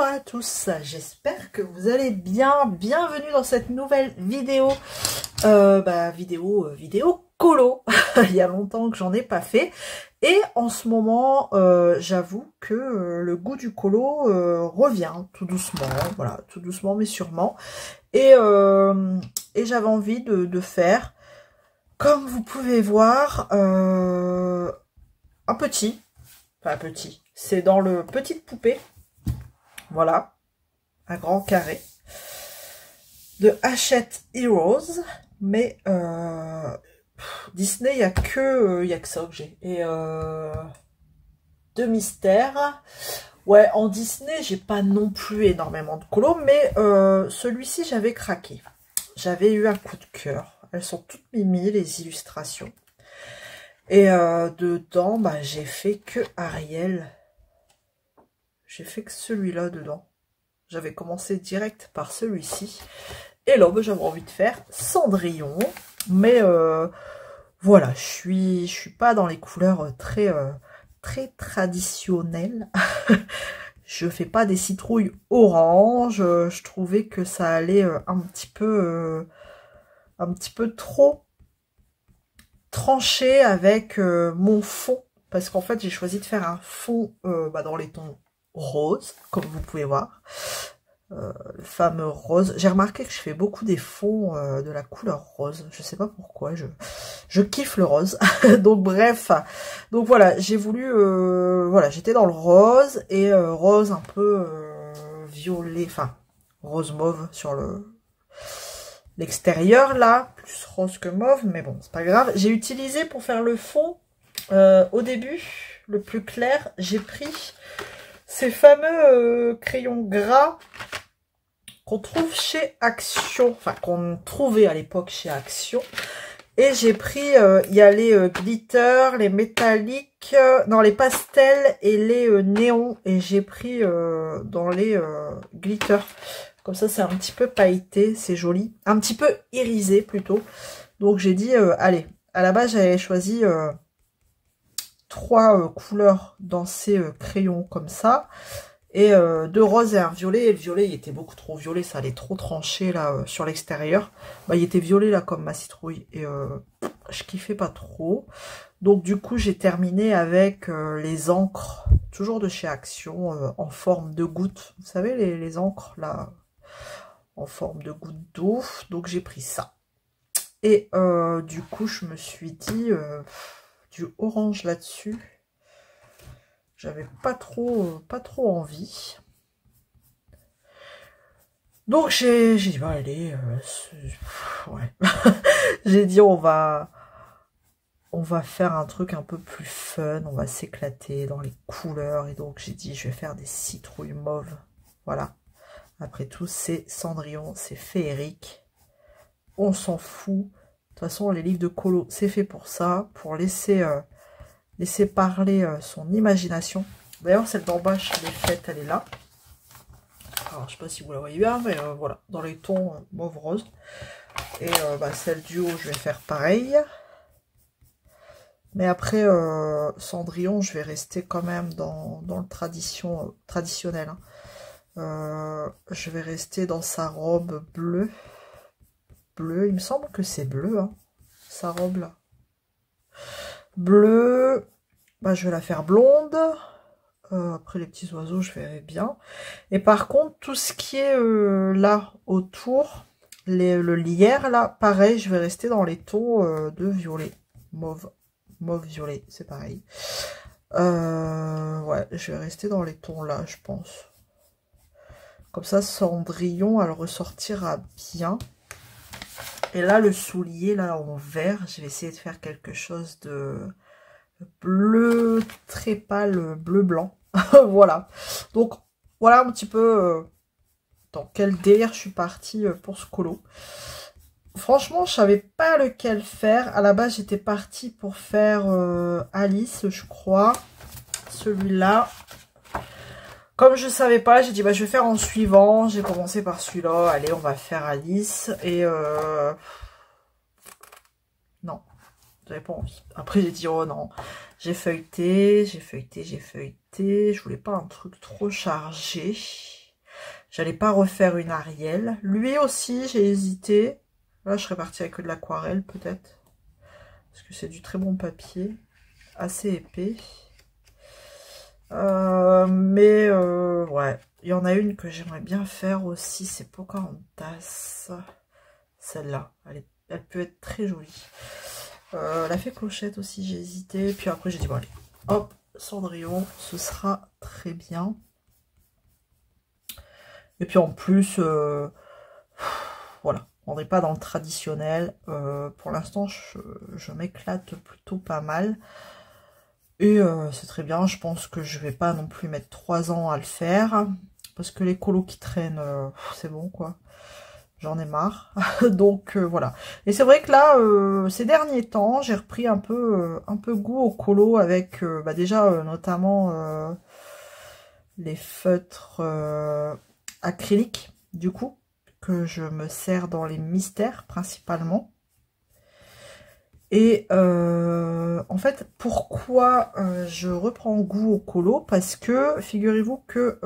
à tous, j'espère que vous allez bien. Bienvenue dans cette nouvelle vidéo, vidéo colo. Il y a longtemps que j'en ai pas fait. Et en ce moment, j'avoue que le goût du colo revient tout doucement, voilà, tout doucement mais sûrement. Et j'avais envie de faire, comme vous pouvez voir, un petit, c'est dans le Petite Poupée. Voilà, un grand carré de Hachette Heroes, mais Disney, il y a que ça que j'ai. Et de mystère, ouais, en Disney, j'ai pas non plus énormément de colos, mais celui-ci, j'avais craqué. J'avais eu un coup de cœur. Elles sont toutes mimi, les illustrations. Et dedans, bah, j'ai fait que Ariel. J'ai fait que celui-là dedans. J'avais commencé direct par celui-ci. Et là, bah, j'avais envie de faire Cendrillon. Mais voilà, je suis pas dans les couleurs très traditionnelles. Je fais pas des citrouilles orange. Je trouvais que ça allait un petit peu trop tranché avec mon fond. Parce qu'en fait, j'ai choisi de faire un fond dans les tons rose, comme vous pouvez voir, le fameux rose. J'ai remarqué que je fais beaucoup des fonds de la couleur rose, je sais pas pourquoi, je kiffe le rose. Donc bref, donc voilà, j'ai voulu, voilà, j'étais dans le rose, et rose un peu violet, enfin rose mauve sur l'extérieur là, plus rose que mauve, mais bon, c'est pas grave. J'ai utilisé pour faire le fond, au début, le plus clair, j'ai pris ces fameux crayons gras qu'on trouve chez Action, enfin qu'on trouvait à l'époque chez Action. Et j'ai pris, il y a les glitters, les métalliques, non, les pastels et les néons. Et j'ai pris dans les glitters. Comme ça, c'est un petit peu pailleté, c'est joli. Un petit peu irisé plutôt. Donc j'ai dit, allez, à la base j'avais choisi 3 couleurs dans ces crayons comme ça, et 2 roses et un violet. Et le violet, il était beaucoup trop violet, ça allait trop trancher là sur l'extérieur. Bah, il était violet là comme ma citrouille, et je kiffais pas trop. Donc du coup, j'ai terminé avec les encres, toujours de chez Action, en forme de gouttes. Vous savez, les encres là, en forme de gouttes d'eau. Donc j'ai pris ça. Et du coup, je me suis dit... du orange là-dessus, j'avais pas trop envie, donc j'ai dit bah allez, ouais. J'ai dit on va faire un truc un peu plus fun, on va s'éclater dans les couleurs, et donc j'ai dit je vais faire des citrouilles mauves. Voilà, après tout c'est Cendrillon, c'est féerique, on s'en fout. De toute façon, les livres de colo, c'est fait pour ça, pour laisser parler son imagination. D'ailleurs, celle d'en bas, je l'ai faite, elle est là. Alors, je sais pas si vous la voyez bien, mais voilà, dans les tons mauve-rose. Et celle du haut, je vais faire pareil. Mais après, Cendrillon, je vais rester quand même dans le traditionnel. Je vais rester dans sa robe bleue. Il me semble que c'est bleu, hein, sa robe là. Bleu, bah, je vais la faire blonde. Après les petits oiseaux, je verrai bien. Et par contre, tout ce qui est là autour, le lierre là, pareil, je vais rester dans les tons de violet, mauve violet, c'est pareil. Ouais, je vais rester dans les tons là, je pense. Comme ça, Cendrillon, elle ressortira bien. Et là, le soulier, là, en vert, je vais essayer de faire quelque chose de bleu, très pâle, bleu-blanc. Voilà. Donc, voilà un petit peu dans quel délire je suis partie pour ce colo. Franchement, je savais pas lequel faire. À la base, j'étais partie pour faire Alice, je crois. Celui-là. Comme je savais pas, j'ai dit bah je vais faire en suivant. J'ai commencé par celui-là. Allez, on va faire Alice. Et non, j'avais pas envie. Après j'ai dit oh non. J'ai feuilleté. Je voulais pas un truc trop chargé. J'allais pas refaire une Ariel. Lui aussi, j'ai hésité. Là, je serais partie avec de l'aquarelle, peut-être. Parce que c'est du très bon papier. Assez épais. Ouais. Il y en a une que j'aimerais bien faire aussi. C'est Pocahontas. Celle-là. Elle peut être très jolie. La fée Clochette aussi, j'ai hésité. Puis après, j'ai dit, bon, allez. Hop, Cendrillon. Ce sera très bien. Et puis en plus, voilà, on n'est pas dans le traditionnel. Pour l'instant, je m'éclate plutôt pas mal. Et c'est très bien, je pense que je vais pas non plus mettre 3 ans à le faire. Parce que les colos qui traînent, c'est bon quoi. J'en ai marre. Donc voilà. Et c'est vrai que là, ces derniers temps, j'ai repris un peu goût au colo avec déjà notamment les feutres acryliques, du coup, que je me sers dans les mystères principalement. Et en fait, pourquoi je reprends goût au colo? Parce que, figurez-vous que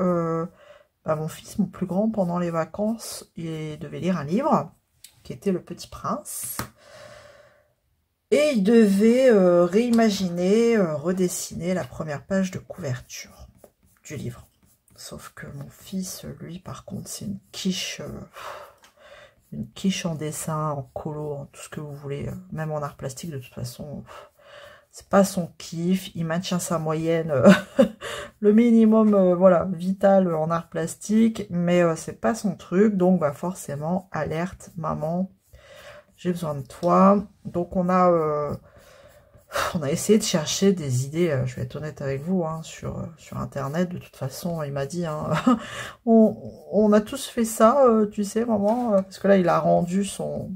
mon fils, mon plus grand, pendant les vacances, il devait lire un livre, qui était Le Petit Prince. Et il devait réimaginer, redessiner la première page de couverture du livre. Sauf que mon fils, lui, par contre, c'est une quiche en dessin, en colo, en tout ce que vous voulez, même en art plastique, de toute façon, c'est pas son kiff. Il maintient sa moyenne, le minimum, voilà, vital en art plastique, mais c'est pas son truc, donc bah forcément, alerte, maman, j'ai besoin de toi. Donc on a essayé de chercher des idées, je vais être honnête avec vous, hein, sur internet. De toute façon, il m'a dit, hein, on a tous fait ça, tu sais, maman, parce que là, il a rendu son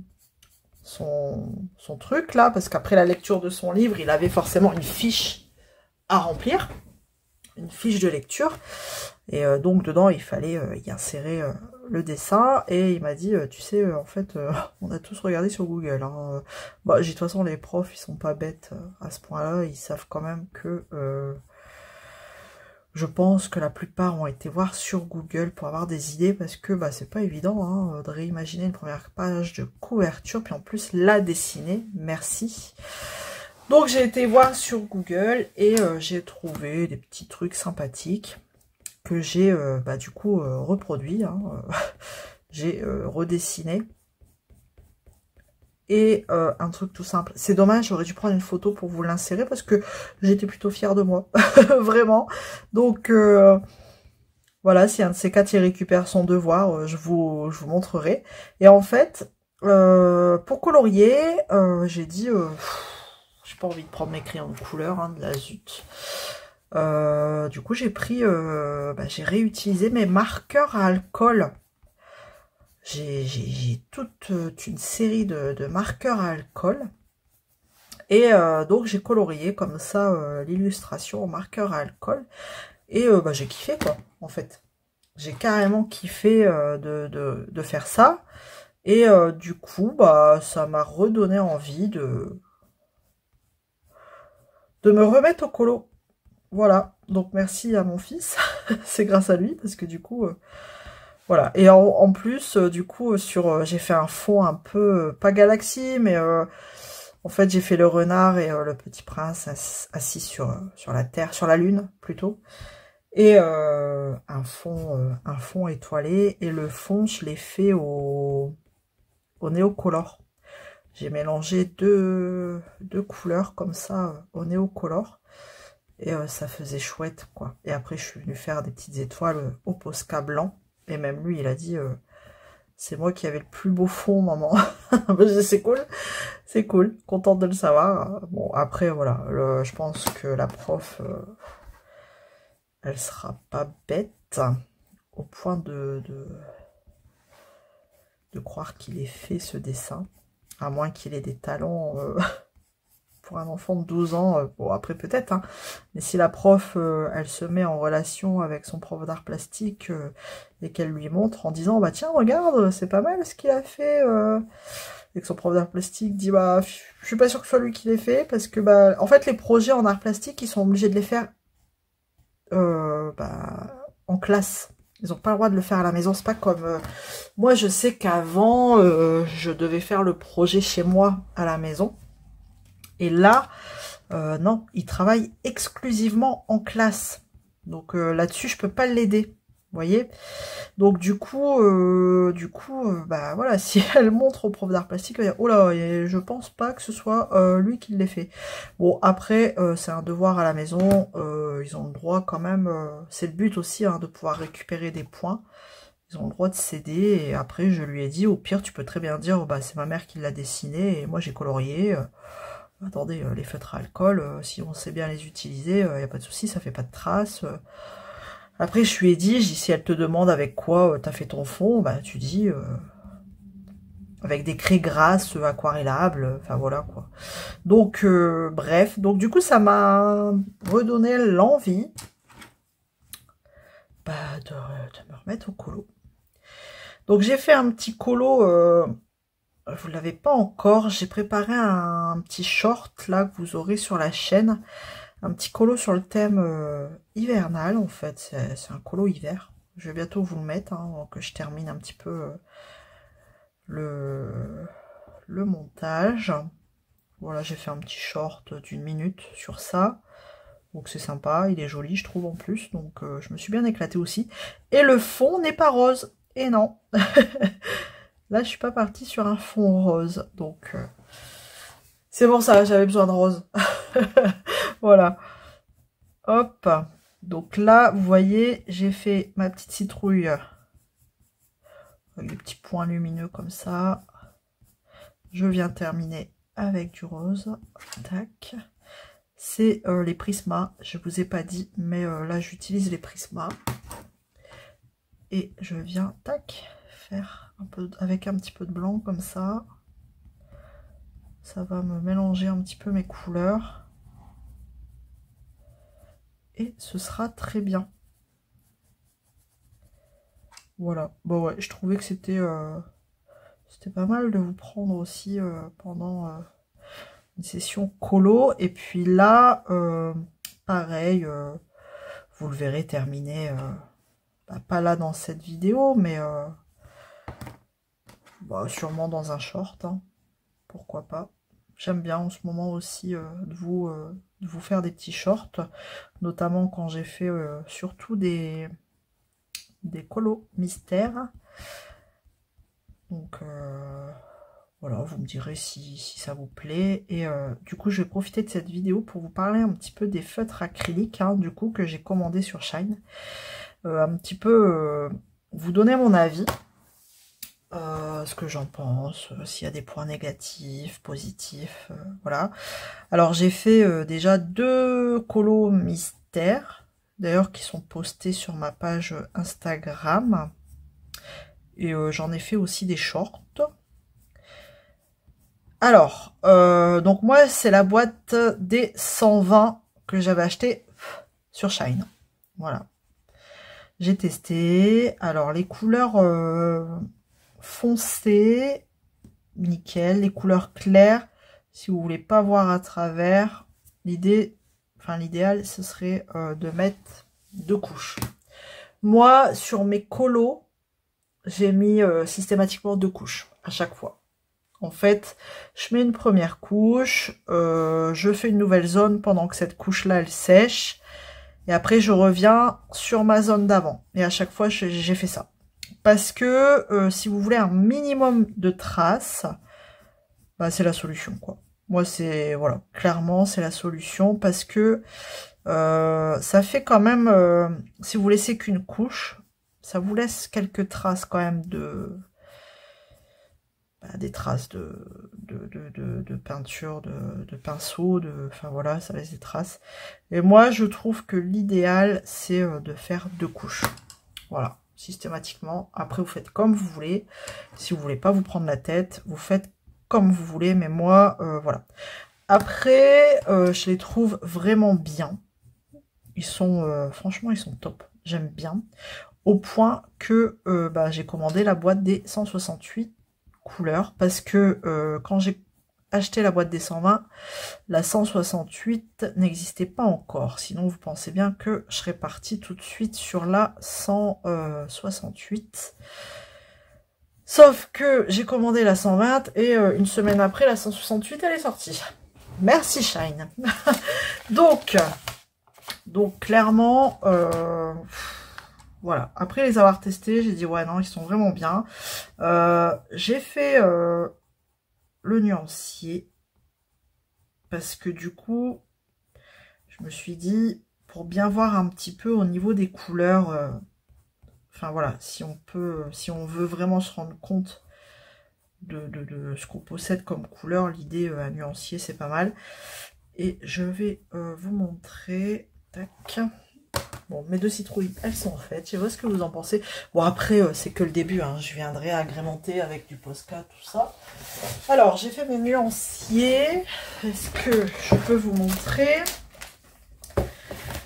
truc, là, parce qu'après la lecture de son livre, il avait forcément une fiche à remplir, une fiche de lecture, et donc, dedans, il fallait y insérer le dessin, et il m'a dit, tu sais, en fait, on a tous regardé sur Google, hein. Bah, de toute façon, les profs, ils sont pas bêtes à ce point-là, ils savent quand même que je pense que la plupart ont été voir sur Google pour avoir des idées, parce que bah, c'est pas évident hein, de réimaginer une première page de couverture, puis en plus la dessiner, merci. Donc j'ai été voir sur Google et j'ai trouvé des petits trucs sympathiques que j'ai du coup reproduit, hein, j'ai redessiné. Et un truc tout simple. C'est dommage, j'aurais dû prendre une photo pour vous l'insérer parce que j'étais plutôt fière de moi. Vraiment. Donc, voilà, si un de ces quatre, il récupère son devoir, je vous montrerai. Et en fait, pour colorier, j'ai dit, j'ai pas envie de prendre mes crayons de couleur, hein, de la zut. Du coup, j'ai pris, j'ai réutilisé mes marqueurs à alcool. J'ai toute une série de marqueurs à alcool. Et donc, j'ai colorié comme ça l'illustration au marqueur à alcool. Et j'ai kiffé, quoi, en fait. J'ai carrément kiffé de faire ça. Et du coup, ça m'a redonné envie de me remettre au colo. Voilà. Donc, merci à mon fils. C'est grâce à lui, parce que du coup... voilà, et en plus, du coup, j'ai fait un fond un peu, pas galaxie, mais en fait, j'ai fait le renard et le petit prince assis sur la terre, sur la lune, plutôt. Et un fond étoilé, et le fond, je l'ai fait au néocolor. J'ai mélangé deux couleurs comme ça au néocolor, et ça faisait chouette, quoi. Et après, je suis venue faire des petites étoiles au Posca blanc. Et même lui, il a dit, c'est moi qui avais le plus beau fond, maman. C'est cool, c'est cool, contente de le savoir. Bon, après, voilà, je pense que la prof, elle sera pas bête, au point de croire qu'il ait fait ce dessin, à moins qu'il ait des talents... pour un enfant de 12 ans, bon après peut-être, hein, mais si la prof, elle se met en relation avec son prof d'art plastique et qu'elle lui montre en disant, bah tiens, regarde, c'est pas mal ce qu'il a fait, et que son prof d'art plastique dit, bah je suis pas sûre que ce soit lui qui l'ait fait, parce que, en fait, les projets en art plastique, ils sont obligés de les faire en classe. Ils n'ont pas le droit de le faire à la maison. C'est pas comme... moi, je sais qu'avant, je devais faire le projet chez moi à la maison. Et là, non, ils travaillent exclusivement en classe. Donc là-dessus, je peux pas l'aider. Vous voyez? Donc du coup, bah voilà, si elle montre au prof d'art plastique, elle va dire, oh là, je pense pas que ce soit lui qui l'ait fait. Bon, après, c'est un devoir à la maison, ils ont le droit quand même, c'est le but aussi, hein, de pouvoir récupérer des points. Ils ont le droit de céder, et après, je lui ai dit, au pire, tu peux très bien dire, bah c'est ma mère qui l'a dessiné, et moi j'ai colorié. Attendez, les feutres à alcool, si on sait bien les utiliser, il n'y a pas de souci, ça fait pas de traces. Après, je lui ai dit, si elle te demande avec quoi t'as fait ton fond, bah tu dis avec des craies grasses, aquarellables, enfin voilà quoi. Donc, bref, donc du coup, ça m'a redonné l'envie bah, de me remettre au colo. Donc j'ai fait un petit colo, vous ne l'avez pas encore, j'ai préparé un petit short là que vous aurez sur la chaîne. Un petit colo sur le thème hivernal, en fait, c'est un colo hiver. Je vais bientôt vous le mettre, hein, avant que je termine un petit peu le montage. Voilà, j'ai fait un petit short d'1 minute sur ça. Donc c'est sympa, il est joli, je trouve, en plus. Donc je me suis bien éclatée aussi. Et le fond n'est pas rose. Et non. Là, je suis pas partie sur un fond rose. Donc c'est pour ça, j'avais besoin de rose. Voilà. Hop, donc là, vous voyez, j'ai fait ma petite citrouille avec des petits points lumineux comme ça. Je viens terminer avec du rose. Tac. C'est les Prisma. Je vous ai pas dit, mais là, j'utilise les Prisma. Et je viens, tac, faire un peu avec un petit peu de blanc comme ça. Ça va me mélanger un petit peu mes couleurs. Et ce sera très bien. Voilà. Bon ouais, je trouvais que c'était pas mal de vous prendre aussi pendant une session colo. Et puis là, pareil, vous le verrez terminer, bah, pas là dans cette vidéo, mais bah, sûrement dans un short. Hein. Pourquoi pas. J'aime bien en ce moment aussi de vous faire des petits shorts, notamment quand j'ai fait surtout des colos mystères. Donc voilà, vous me direz si ça vous plaît. Et du coup, je vais profiter de cette vidéo pour vous parler un petit peu des feutres acryliques, hein, du coup, que j'ai commandé sur Shine. Un petit peu vous donner mon avis. Ce que j'en pense, s'il y a des points négatifs, positifs, voilà. Alors j'ai fait déjà 2 colos mystères, d'ailleurs qui sont postés sur ma page Instagram, et j'en ai fait aussi des shorts. Alors, donc moi c'est la boîte des 120 que j'avais acheté sur Shine, voilà. J'ai testé, alors les couleurs foncé, nickel. Les couleurs claires, si vous voulez pas voir à travers, l'idéal ce serait de mettre 2 couches. Moi, sur mes colos, j'ai mis systématiquement 2 couches à chaque fois. En fait, je mets une première couche, je fais une nouvelle zone pendant que cette couche-là, elle sèche. Et après, je reviens sur ma zone d'avant. Et à chaque fois, j'ai fait ça. Parce que si vous voulez un minimum de traces, bah, c'est la solution, quoi. Moi, c'est, voilà, clairement, c'est la solution parce que ça fait quand même, si vous laissez qu'une couche, ça vous laisse quelques traces quand même des traces de peinture, de pinceau, enfin voilà, ça laisse des traces. Et moi, je trouve que l'idéal, c'est de faire 2 couches. Voilà, systématiquement. Après, vous faites comme vous voulez. Si vous voulez pas vous prendre la tête, vous faites comme vous voulez. Mais moi, voilà. Après, je les trouve vraiment bien. Ils sont, franchement, ils sont top. J'aime bien. Au point que bah, j'ai commandé la boîte des 168 couleurs. Parce que quand j'ai acheté la boîte des 120, la 168 n'existait pas encore. Sinon, vous pensez bien que je serais partie tout de suite sur la 168. Sauf que j'ai commandé la 120 et une semaine après, la 168, elle est sortie. Merci Shine. donc clairement, voilà. Après les avoir testés, j'ai dit ouais non, ils sont vraiment bien. J'ai fait le nuancier parce que du coup, je me suis dit pour bien voir un petit peu au niveau des couleurs. Enfin voilà, si on veut vraiment se rendre compte de ce qu'on possède comme couleur, l'idée à nuancier c'est pas mal. Et je vais vous montrer. Tac. Bon, mes 2 citrouilles, elles sont faites. Je sais pas ce que vous en pensez. Bon, après, c'est que le début. Hein. Je viendrai agrémenter avec du Posca, tout ça. Alors, j'ai fait mes nuanciers. Est-ce que je peux vous montrer?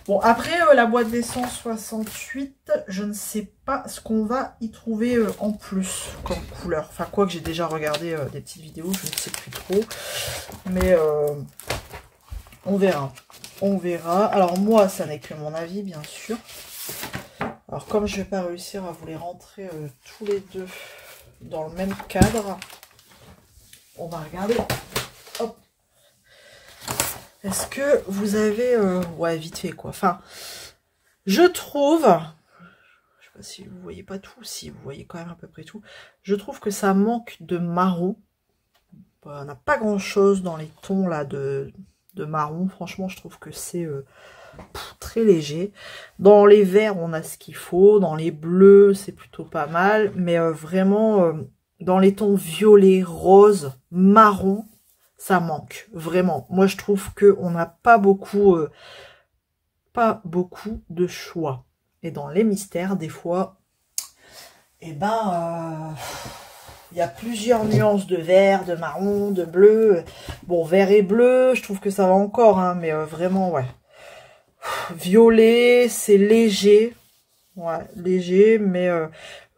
Bon, après, la boîte des 168, je ne sais pas ce qu'on va y trouver en plus comme couleur. Enfin, quoi que j'ai déjà regardé des petites vidéos, je ne sais plus trop. Mais on verra. On verra. Alors moi, ça n'est que mon avis, bien sûr. Alors comme je ne vais pas réussir à vous les rentrer tous les deux dans le même cadre, on va regarder. Hop. Est-ce que vous avez... ouais, vite fait, quoi. Enfin, je trouve... Je sais pas si vous voyez pas tout. Si, vous voyez quand même à peu près tout. Je trouve que ça manque de marron. On n'a pas grand-chose dans les tons, là, de marron. Franchement, je trouve que c'est très léger. Dans les verts, on a ce qu'il faut. Dans les bleus, c'est plutôt pas mal. Mais vraiment, dans les tons violet, rose, marron, ça manque. Vraiment. Moi, je trouve qu'on n'a pas beaucoup de choix. Et dans les mystères, des fois, eh ben... il y a plusieurs nuances de vert, de marron, de bleu. Bon, vert et bleu, je trouve que ça va encore, hein, mais vraiment, ouais. Violet, c'est léger. Ouais, léger, mais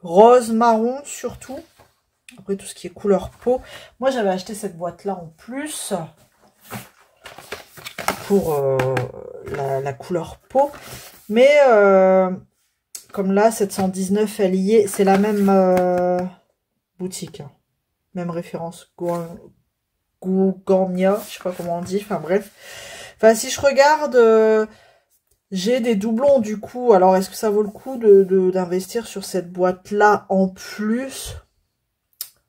rose, marron, surtout. Après, tout ce qui est couleur peau. Moi, j'avais acheté cette boîte-là en plus pour la couleur peau. Mais, comme là, 719, elle y est. C'est la même... boutique, hein. Même référence, Gourgania, je sais pas comment on dit, enfin bref. Enfin, si je regarde, j'ai des doublons du coup, alors est-ce que ça vaut le coup d'investir sur cette boîte-là en plus?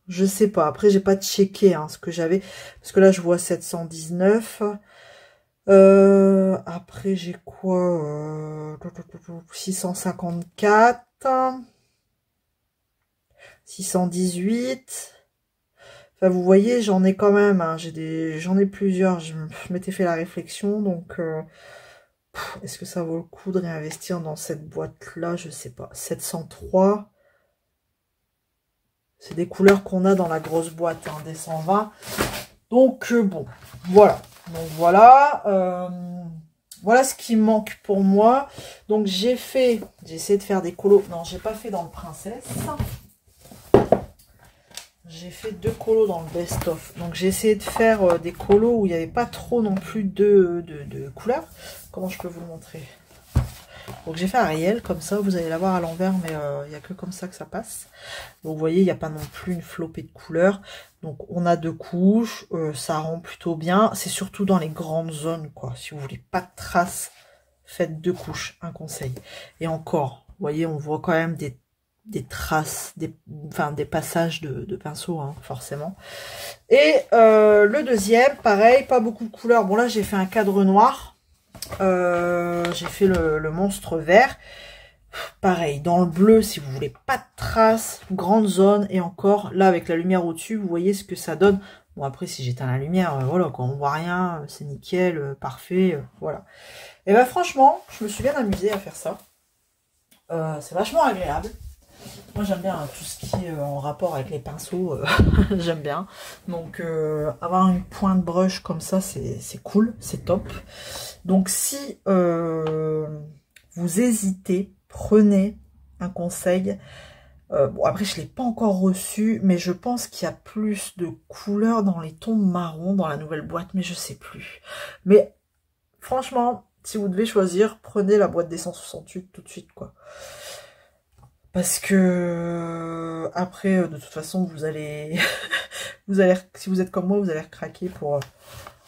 Je sais pas, après j'ai pas checké hein, ce que j'avais, parce que là je vois 719. Après j'ai quoi 654. 618. Enfin, vous voyez, j'en ai quand même. Hein, j'en ai plusieurs. Je m'étais fait la réflexion. Donc, est-ce que ça vaut le coup de réinvestir dans cette boîte-là? Je sais pas. 703. C'est des couleurs qu'on a dans la grosse boîte hein, des 120. Donc, bon. Voilà. Donc, voilà. Voilà ce qui manque pour moi. Donc, j'ai essayé de faire des colos. Non, j'ai pas fait dans le Princesse. J'ai fait 2 colos dans le best-of. Donc j'ai essayé de faire des colos où il n'y avait pas trop non plus de couleurs. Comment je peux vous le montrer? Donc j'ai fait Ariel, comme ça, vous allez la voir à l'envers, mais il n'y a que comme ça que ça passe. Donc vous voyez, il n'y a pas non plus une flopée de couleurs. Donc on a 2 couches, ça rend plutôt bien. C'est surtout dans les grandes zones, quoi. Si vous voulez pas de traces, faites 2 couches, un conseil. Et encore, vous voyez, on voit quand même des traces, des passages de pinceau, hein, forcément. Et le deuxième, pareil, pas beaucoup de couleurs. Bon, là, j'ai fait un cadre noir. J'ai fait le monstre vert. Pareil, dans le bleu, si vous voulez pas de traces, grande zone. Et encore, là, avec la lumière au-dessus, vous voyez ce que ça donne. Bon, après, si j'éteins la lumière, voilà, quand on voit rien, c'est nickel, parfait, voilà. Et ben franchement, je me suis bien amusée à faire ça. C'est vachement agréable. Moi j'aime bien hein, tout ce qui est en rapport avec les pinceaux, j'aime bien. Donc avoir une pointe brush comme ça, c'est cool, c'est top. Donc si vous hésitez, prenez un conseil. Bon, après, je ne l'ai pas encore reçu, mais je pense qu'il y a plus de couleurs dans les tons marron dans la nouvelle boîte, mais je sais plus. Mais franchement, si vous devez choisir, prenez la boîte des 168 tout de suite, quoi. Parce que après, de toute façon, vous allez, si vous êtes comme moi, vous allez craquer pour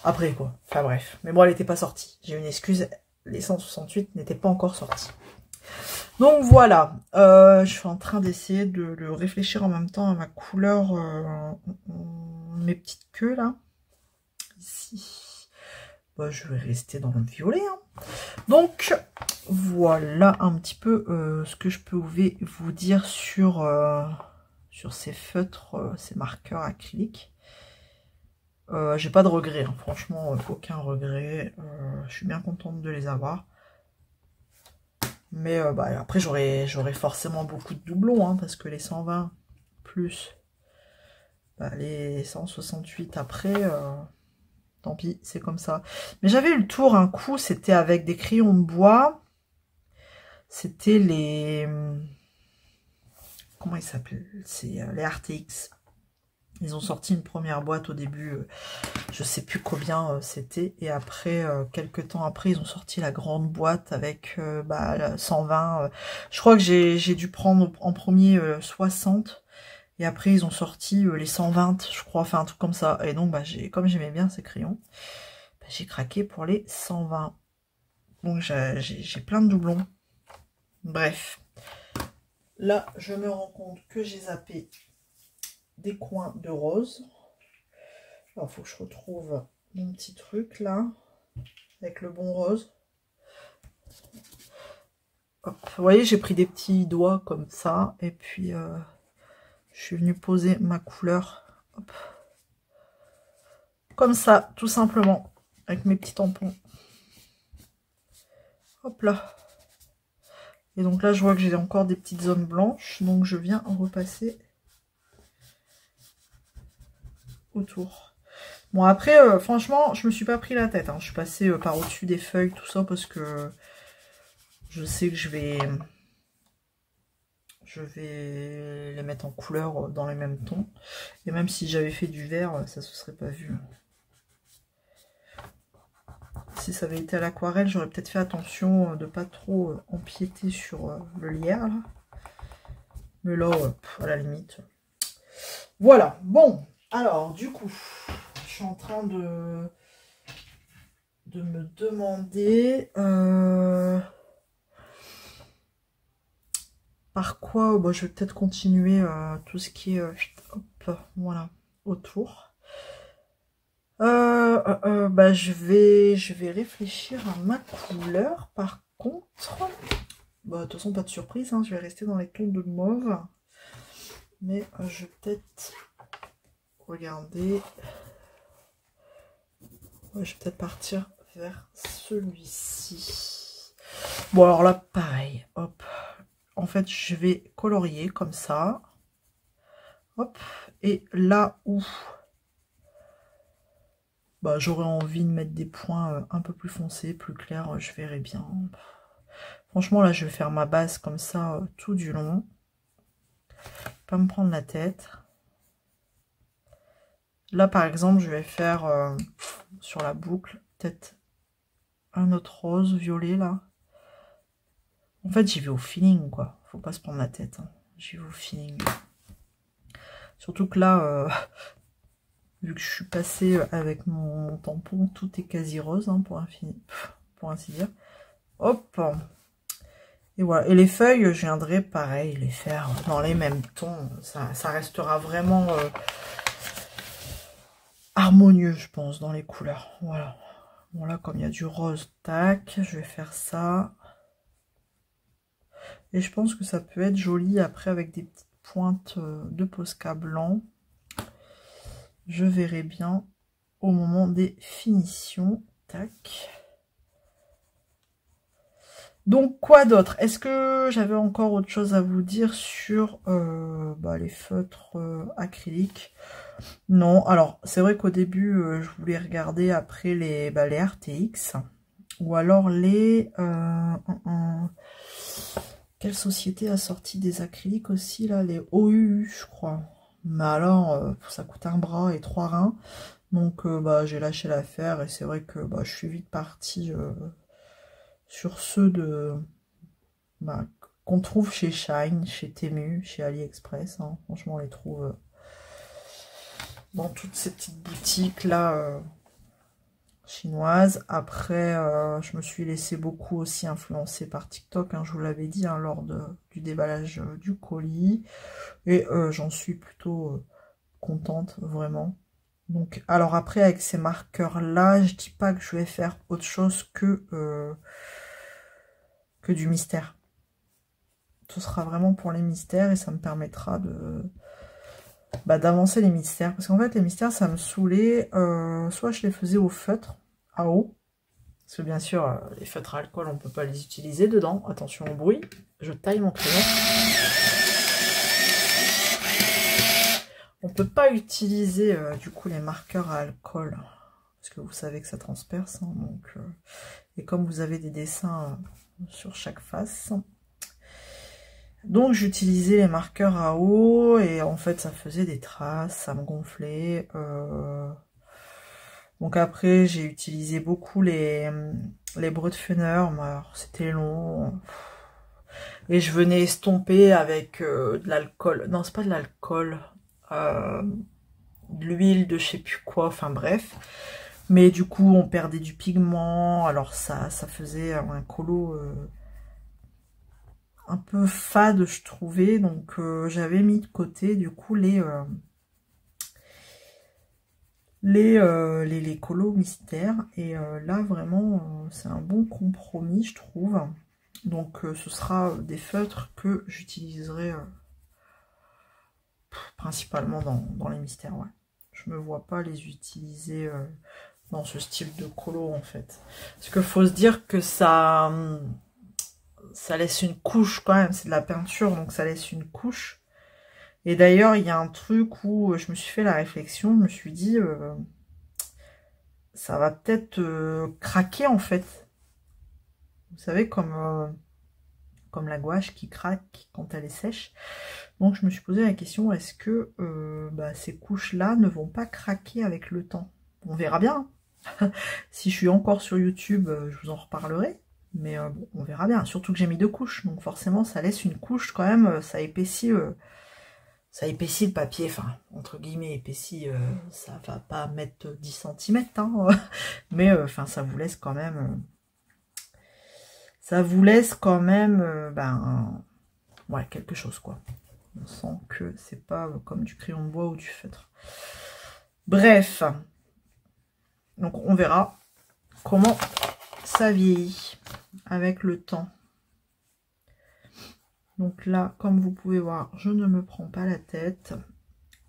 après, quoi. Enfin bref. Mais bon, elle n'était pas sortie. J'ai une excuse, les 168 n'étaient pas encore sortis. Donc voilà, je suis en train d'essayer de réfléchir en même temps à ma couleur, mes petites queues là, ici. Bah, je vais rester dans le violet. Hein. Donc voilà un petit peu ce que je peux vous dire sur ces feutres, ces marqueurs acryliques. J'ai pas de regrets, hein. Franchement, aucun regret. Je suis bien contente de les avoir. Mais bah, après, j'aurai forcément beaucoup de doublons, hein, parce que les 120 plus bah, les 168 après, tant pis, c'est comme ça. Mais j'avais eu le tour un coup, c'était avec des crayons de bois. C'était les... Comment ils s'appellent? C'est les RTX. Ils ont sorti une première boîte au début, je sais plus combien c'était, et après, quelques temps après, ils ont sorti la grande boîte avec bah, 120. Je crois que j'ai dû prendre en premier 60, et après ils ont sorti les 120, je crois, enfin un truc comme ça. Et donc, bah, comme j'aimais bien ces crayons, bah, j'ai craqué pour les 120. Donc j'ai plein de doublons. Bref. Là, je me rends compte que j'ai zappé des coins de rose. Alors, il faut que je retrouve mon petit truc là, avec le bon rose. Hop. Vous voyez, j'ai pris des petits doigts comme ça, et puis je suis venue poser ma couleur. Hop. Comme ça, tout simplement, avec mes petits tampons. Hop là. Et donc là, je vois que j'ai encore des petites zones blanches, donc je viens en repasser autour. Bon, après, franchement, je me suis pas pris la tête. Hein. Je suis passée par au-dessus des feuilles, tout ça, parce que je sais que je vais les mettre en couleur dans les mêmes tons. Et même si j'avais fait du vert, ça se serait pas vu. Si ça avait été à l'aquarelle, j'aurais peut-être fait attention de pas trop empiéter sur le lierre. Là. Mais là, à la limite. Voilà, bon. Alors, du coup, je suis en train de me demander par quoi. Bon, je vais peut-être continuer tout ce qui est hop, voilà, autour. Bah, je vais réfléchir à ma couleur. Par contre, bah, de toute façon, pas de surprise, hein, je vais rester dans les tons de mauve. Mais je vais peut-être regarder. Ouais, je vais peut-être partir vers celui-ci. Bon, alors là, pareil. Hop. En fait, je vais colorier comme ça. Hop. Et là où bah, j'aurais envie de mettre des points un peu plus foncés, plus clairs, je verrai bien. Franchement, là, je vais faire ma base comme ça tout du long. Pas me prendre la tête. Là, par exemple, je vais faire sur la boucle, peut-être un autre rose, violet, là. En fait, j'y vais au feeling, quoi. Faut pas se prendre la tête. Hein. J'y vais au feeling. Surtout que là, vu que je suis passée avec mon tampon, tout est quasi rose, hein, pour ainsi dire. Hop. Et voilà. Et les feuilles, je viendrai, pareil, les faire dans les mêmes tons. Ça restera vraiment harmonieux, je pense, dans les couleurs. Voilà. Bon, là, comme il y a du rose, tac, je vais faire ça. Et je pense que ça peut être joli après avec des petites pointes de Posca blanc. Je verrai bien au moment des finitions. Tac. Donc, quoi d'autre? Est-ce que j'avais encore autre chose à vous dire sur bah, les feutres acryliques? Non. Alors, c'est vrai qu'au début, je voulais regarder après les RTX. Ou alors les... Quelle société a sorti des acryliques aussi, là? Les OUU, je crois. Mais alors, ça coûte un bras et 3 reins. Donc, bah, j'ai lâché l'affaire. Et c'est vrai que bah, je suis vite partie sur ceux bah, qu'on trouve chez Shine, chez Temu, chez AliExpress. Hein. Franchement, on les trouve dans toutes ces petites boutiques-là chinoises. Après, je me suis laissé beaucoup aussi influencer par TikTok, hein, je vous l'avais dit, hein, lors du déballage du colis. Et j'en suis plutôt contente, vraiment. Donc, alors après, avec ces marqueurs-là, je dis pas que je vais faire autre chose que du mystère. Ce sera vraiment pour les mystères et ça me permettra d'avancer les mystères. Parce qu'en fait, les mystères, ça me saoulait. Soit je les faisais au feutre, à eau. Parce que bien sûr, les feutres à alcool, on ne peut pas les utiliser dedans. Attention au bruit. Je taille mon crayon. On ne peut pas utiliser du coup les marqueurs à alcool. Parce que vous savez que ça transperce. Hein, donc, et comme vous avez des dessins sur chaque face. Donc j'utilisais les marqueurs à eau. Et en fait ça faisait des traces. Ça me gonflait. Donc après j'ai utilisé beaucoup les Brutfener. C'était long. Et je venais estomper avec de l'alcool. Non, c'est pas de l'alcool. De l'huile de je sais plus quoi. Enfin bref. Mais du coup, on perdait du pigment. Alors ça faisait un colo un peu fade, je trouvais. Donc j'avais mis de côté du coup les colos mystères. Et là, vraiment, c'est un bon compromis, je trouve. Donc ce sera des feutres que j'utiliserai principalement dans les mystères. Ouais. Je me vois pas les utiliser dans ce style de colo en fait. Parce qu'il faut se dire que ça laisse une couche quand même. C'est de la peinture, donc ça laisse une couche. Et d'ailleurs, il y a un truc où je me suis fait la réflexion. Je me suis dit, ça va peut-être craquer en fait. Vous savez, comme la gouache qui craque quand elle est sèche. Donc je me suis posé la question, est-ce que ces couches-là ne vont pas craquer avec le temps? On verra bien. Si je suis encore sur YouTube, je vous en reparlerai. Mais bon, on verra bien. Surtout que j'ai mis 2 couches. Donc forcément, ça laisse une couche quand même. Ça épaissit le papier. Enfin, entre guillemets, épaissit. Ça va pas mettre 10 cm. Hein, mais enfin, ça vous laisse quand même... ouais, quelque chose, quoi. On sent que c'est pas comme du crayon de bois ou du feutre. Bref. Donc, on verra comment ça vieillit avec le temps. Donc là, comme vous pouvez voir, je ne me prends pas la tête.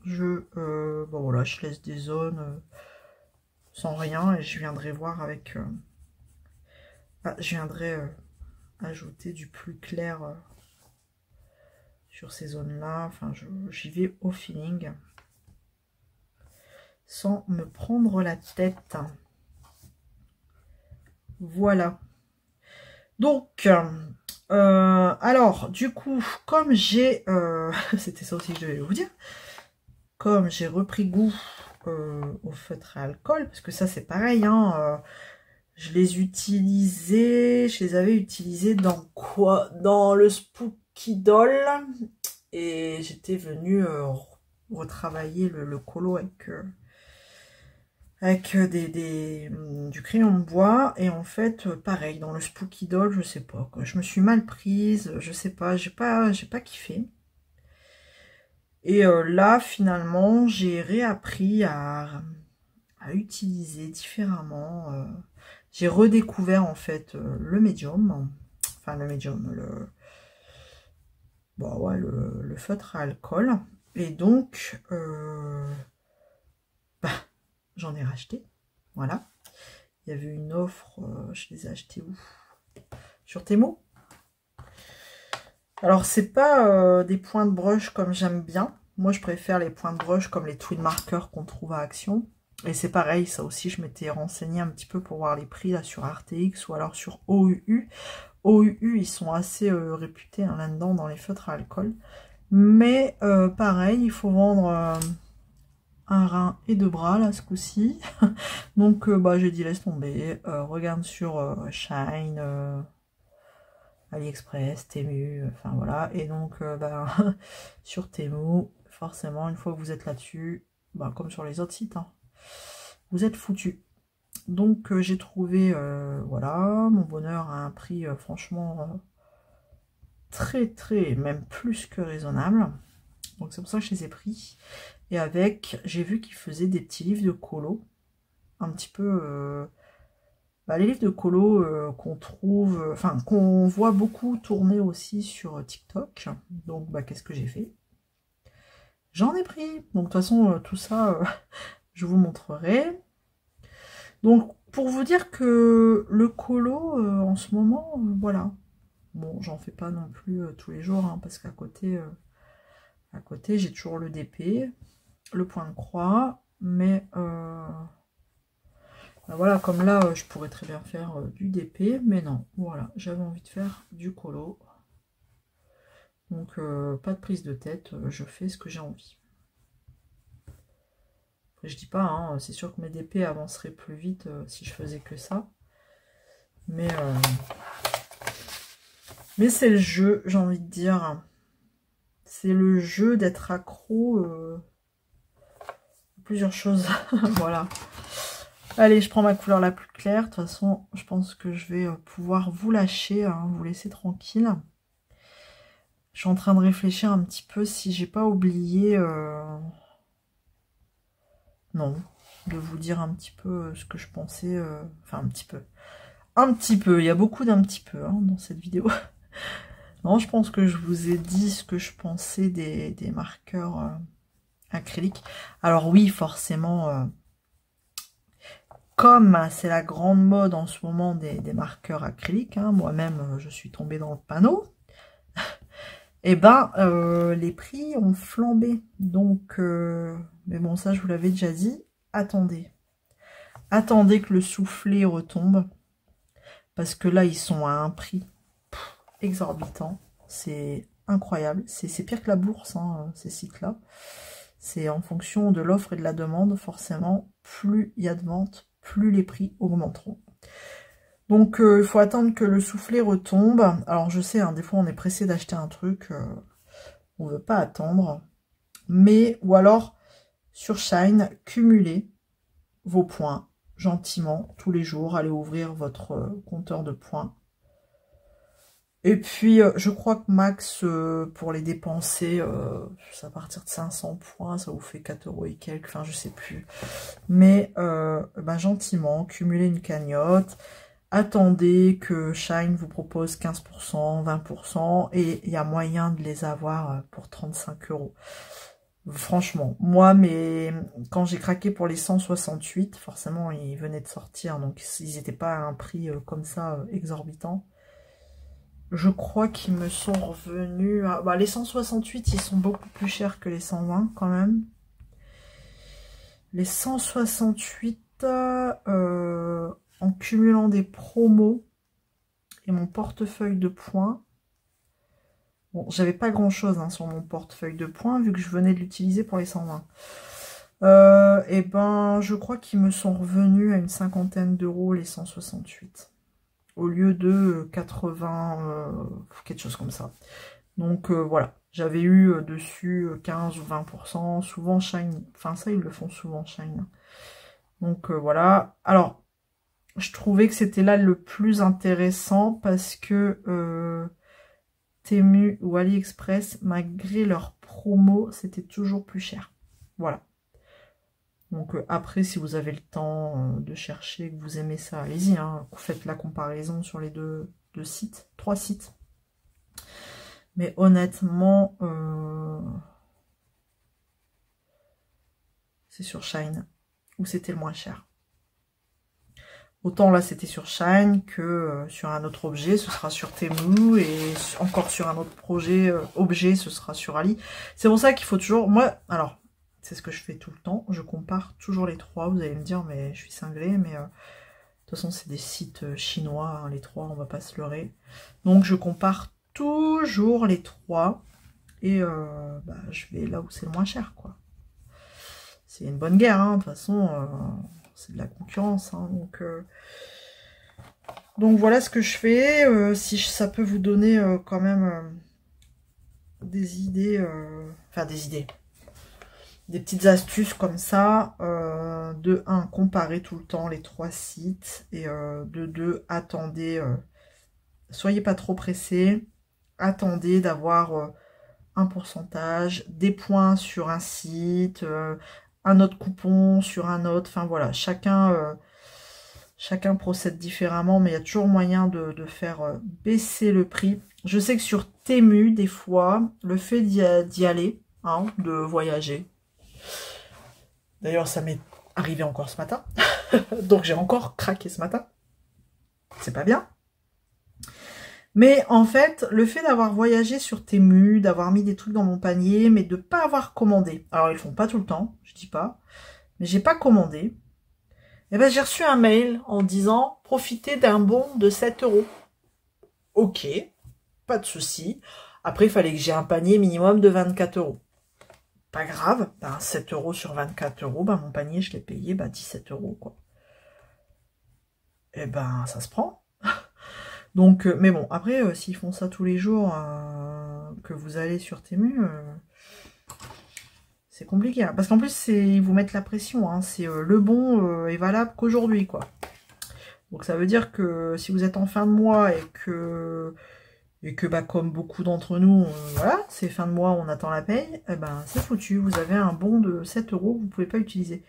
Bon voilà, je laisse des zones sans rien et je viendrai voir avec... je viendrai ajouter du plus clair sur ces zones-là. Enfin, j'y vais au feeling. Sans me prendre la tête. Voilà. Donc, alors, du coup, comme j'ai... c'était ça aussi que je devais vous dire. Comme j'ai repris goût au feutre à alcool, parce que ça, c'est pareil, hein, je les avais utilisés dans quoi? Dans le Spooky Doll. Et j'étais venue retravailler le colo avec du crayon de bois. Et en fait, pareil, dans le Spooky Doll, je sais pas, quoi. Je me suis mal prise, je sais pas, j'ai pas kiffé. Et là, finalement, j'ai réappris à utiliser différemment. J'ai redécouvert, en fait, le médium. Enfin, le médium, le feutre à alcool. Et donc, j'en ai racheté. Voilà. Il y avait une offre, je les ai achetés où? Sur Temu. Alors, c'est pas des points de brush comme j'aime bien. Moi, je préfère les points de brush comme les twin markers qu'on trouve à Action. Et c'est pareil, ça aussi, je m'étais renseignée un petit peu pour voir les prix là sur RTX ou alors sur OUU. OUU, ils sont assez réputés hein, là-dedans dans les feutres à alcool. Mais pareil, il faut vendre un rein et deux bras là ce coup-ci. Donc bah j'ai dit laisse tomber. Regarde sur Shine, AliExpress, Temu, enfin voilà. Et donc bah, sur Temu, forcément une fois que vous êtes là-dessus, bah, comme sur les autres sites, hein, vous êtes foutus. Donc j'ai trouvé voilà mon bonheur à un prix franchement très très même plus que raisonnable. Donc c'est pour ça que je les ai pris. Et avec, j'ai vu qu'ils faisaient des petits livres de colo. Un petit peu... les livres de colo qu'on trouve... Enfin, qu'on voit beaucoup tourner aussi sur TikTok. Donc, bah, qu'est-ce que j'ai fait? J'en ai pris. Donc, de toute façon, tout ça, je vous montrerai. Donc, pour vous dire que le colo, en ce moment, voilà. Bon, j'en fais pas non plus tous les jours, hein, parce qu'à côté... À côté, j'ai toujours le DP, le point de croix, mais ben voilà, comme là, je pourrais très bien faire du DP, mais non, voilà, j'avais envie de faire du colo. Donc, pas de prise de tête, je fais ce que j'ai envie. Après, je dis pas, hein, c'est sûr que mes DP avanceraient plus vite si je faisais que ça. Mais c'est le jeu, j'ai envie de dire. C'est le jeu d'être accro plusieurs choses. Voilà. Allez, je prends ma couleur la plus claire. De toute façon, je pense que je vais pouvoir vous lâcher, hein, vous laisser tranquille. Je suis en train de réfléchir un petit peu si j'ai pas oublié... Non, de vous dire un petit peu ce que je pensais. Enfin, un petit peu. Un petit peu, il y a beaucoup d'un petit peu hein, dans cette vidéo. Non, je pense que je vous ai dit ce que je pensais des marqueurs acryliques. Alors oui, forcément... Comme c'est la grande mode en ce moment des marqueurs acryliques, hein, moi-même je suis tombée dans le panneau, et ben les prix ont flambé. Donc, mais bon, ça je vous l'avais déjà dit, attendez. Attendez que le soufflet retombe, parce que là ils sont à un prix exorbitant. C'est incroyable, c'est pire que la bourse, hein, ces sites-là. C'est en fonction de l'offre et de la demande, forcément, plus il y a de ventes, plus les prix augmenteront. Donc il faut attendre que le soufflet retombe. Alors je sais, hein, des fois on est pressé d'acheter un truc, on ne veut pas attendre. Mais, ou alors, sur Shine, cumulez vos points gentiment tous les jours. Allez ouvrir votre compteur de points. Et puis je crois que max pour les dépenser, c'est à partir de 500 points, ça vous fait 4 € et quelques, enfin je sais plus. Mais ben, gentiment, cumulez une cagnotte. Attendez que Shine vous propose 15%, 20% et il y a moyen de les avoir pour 35 €. Franchement, moi, mais quand j'ai craqué pour les 168, forcément, ils venaient de sortir, donc ils n'étaient pas à un prix comme ça exorbitant. Je crois qu'ils me sont revenus... À... Bah, les 168, ils sont beaucoup plus chers que les 120 quand même. Les 168... en cumulant des promos et mon portefeuille de points. Bon, j'avais pas grand chose hein, sur mon portefeuille de points vu que je venais de l'utiliser pour les 120. Et ben, je crois qu'ils me sont revenus à une cinquantaine d'euros les 168. Au lieu de 80, quelque chose comme ça. Donc voilà, j'avais eu dessus 15 ou 20%. Souvent Shine, enfin ça ils le font souvent Shine. Donc voilà. Alors, je trouvais que c'était là le plus intéressant parce que Temu ou AliExpress, malgré leur promo, c'était toujours plus cher. Voilà. Donc après, si vous avez le temps de chercher, que vous aimez ça, allez-y. Hein, vous faites la comparaison sur les deux sites, 3 sites. Mais honnêtement, c'est sur Shine où c'était le moins cher. Autant là c'était sur Shine que sur un autre objet, ce sera sur Temu et encore sur un autre projet objet, ce sera sur Ali. C'est pour ça qu'il faut toujours... Moi, alors, c'est ce que je fais tout le temps, je compare toujours les trois. Vous allez me dire, mais je suis cinglée, mais toute façon, c'est des sites chinois, hein, les 3, on va pas se leurrer. Donc, je compare toujours les 3. Et bah, je vais là où c'est le moins cher, quoi. C'est une bonne guerre, hein, de toute façon, c'est de la concurrence. Hein, donc voilà ce que je fais. Si ça peut vous donner quand même des idées, enfin des idées, des petites astuces comme ça. De 1, comparez tout le temps les 3 sites. Et de 2, attendez, soyez pas trop pressés. Attendez d'avoir un pourcentage, des points sur un site, un autre coupon sur un autre. Enfin voilà, chacun procède différemment, mais il y a toujours moyen de faire baisser le prix. Je sais que sur Temu, des fois, le fait d'y aller, hein, de voyager. D'ailleurs, ça m'est arrivé encore ce matin. Donc j'ai encore craqué ce matin. C'est pas bien. Mais en fait, le fait d'avoir voyagé sur Temu, d'avoir mis des trucs dans mon panier, mais de ne pas avoir commandé. Alors, ils le font pas tout le temps, je dis pas. Mais j'ai pas commandé. Et ben, j'ai reçu un mail en disant, profitez d'un bon de 7 €. Ok, pas de souci. Après, il fallait que j'ai un panier minimum de 24 €. Pas grave, ben, 7 € sur 24 €, ben, mon panier, je l'ai payé 17 €, quoi. Et ben, ça se prend. Donc, mais bon, après, s'ils font ça tous les jours, que vous allez sur Temu, c'est compliqué. Hein. Parce qu'en plus, ils vous mettent la pression. Hein. C'est le bon est valable qu'aujourd'hui, quoi. Donc, ça veut dire que si vous êtes en fin de mois et que bah, comme beaucoup d'entre nous, voilà, c'est fin de mois, on attend la paye, eh ben, c'est foutu. Vous avez un bon de 7 € que vous ne pouvez pas utiliser.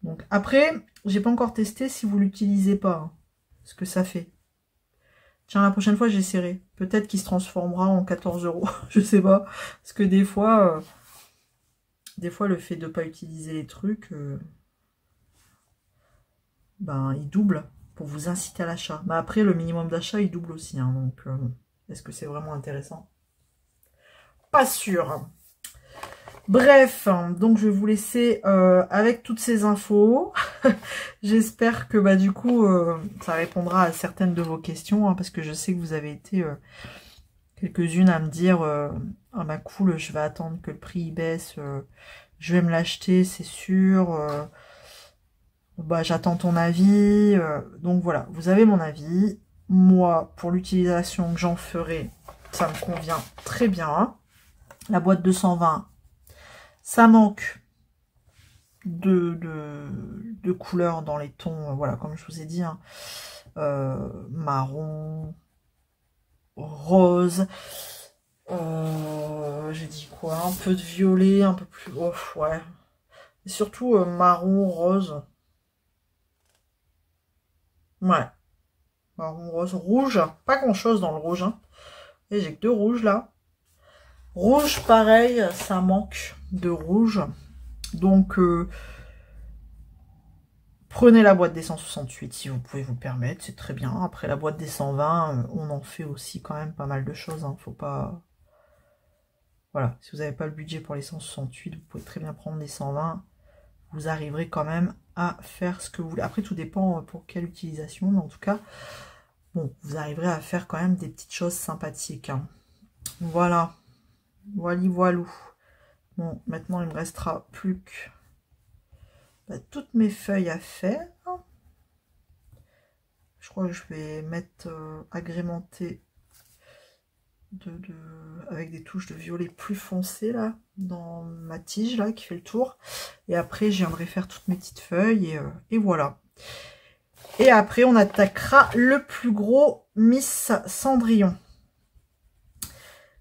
Donc, après, j'ai pas encore testé si vous l'utilisez pas, hein, ce que ça fait. Tiens, la prochaine fois, j'essaierai. Peut-être qu'il se transformera en 14 €. Je sais pas. Parce que des fois, le fait de ne pas utiliser les trucs, ben, il double pour vous inciter à l'achat. Mais après, le minimum d'achat, il double aussi. Hein, donc, est-ce que c'est vraiment intéressant? Pas sûr. Bref, donc je vais vous laisser avec toutes ces infos. J'espère que bah du coup ça répondra à certaines de vos questions, hein, parce que je sais que vous avez été quelques-unes à me dire ah bah cool, je vais attendre que le prix baisse, je vais me l'acheter, c'est sûr. Bah j'attends ton avis. Donc voilà, vous avez mon avis. Moi, pour l'utilisation que j'en ferai, ça me convient très bien. La boîte 220. Ça manque de couleurs dans les tons, voilà, comme je vous ai dit, hein, marron, rose, j'ai dit quoi, un peu de violet, un peu plus, oh, ouais, et surtout marron, rose, ouais, marron, rose, rouge, pas grand chose dans le rouge, hein. Et j'ai que 2 rouges là. Rouge, pareil, ça manque de rouge. Donc, prenez la boîte des 168 si vous pouvez vous permettre, c'est très bien. Après, la boîte des 120, on en fait aussi quand même pas mal de choses. Hein. Faut pas... Voilà, si vous n'avez pas le budget pour les 168, vous pouvez très bien prendre des 120. Vous arriverez quand même à faire ce que vous voulez. Après, tout dépend pour quelle utilisation, mais en tout cas, bon, vous arriverez à faire quand même des petites choses sympathiques. Hein. Voilà. Voilou. Bon, maintenant, il me restera plus que toutes mes feuilles à faire. Je crois que je vais mettre agrémenter avec des touches de violet plus foncé là, dans ma tige là, qui fait le tour. Et après, je viendrai faire toutes mes petites feuilles et voilà. Et après, on attaquera le plus gros Miss Cendrillon.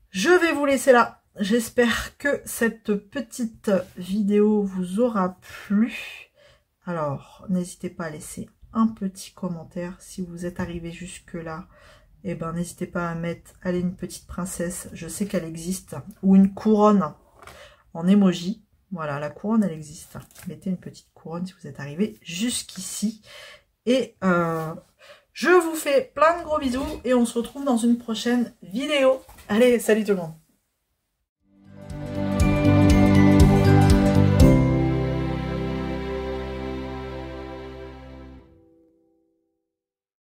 Je vais vous laisser là. J'espère que cette petite vidéo vous aura plu. Alors, n'hésitez pas à laisser un petit commentaire si vous êtes arrivé jusque là. Et ben, n'hésitez pas à mettre, allez, une petite princesse. Je sais qu'elle existe. Ou une couronne en emoji. Voilà, la couronne, elle existe. Mettez une petite couronne si vous êtes arrivé jusqu'ici. Et je vous fais plein de gros bisous. Et on se retrouve dans une prochaine vidéo. Allez, salut tout le monde.